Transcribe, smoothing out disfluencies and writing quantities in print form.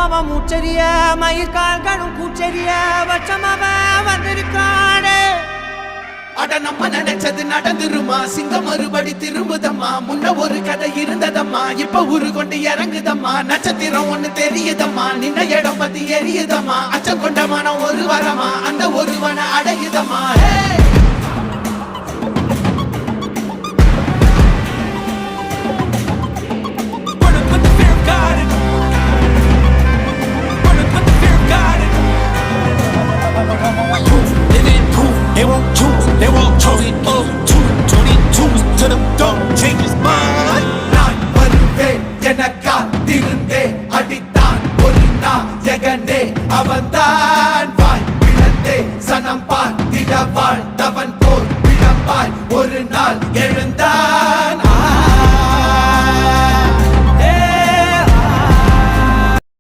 அவன் மூச்சரிய மயிர்கால்களும் கூச்சரிய வச்சம் அவன் வந்திருக்கானே. அட நம்ம நினைச்சது நடந்துருமா, சிங்கம் மறுபடி திரும்புதம்மா. முன்ன ஒரு கதை இருந்ததம்மா, இப்ப ஊரு கொண்டு இறங்குதம்மா. நட்சத்திரம் ஒண்ணு தெரியுதம்மா, நின்ன இடம் பத்தி எரியுதம்மா. அச்சம் கொண்ட மனம் ஒரு வரமா, அந்த ஒருவன அடையுதம்மா. They won't choose, they won't choose it. 22 to the dumb change his mind. நான் வருவேன் எனக்கா திருந்தே அடித்தான் ஒரு நாள் ஜெகனே அவன்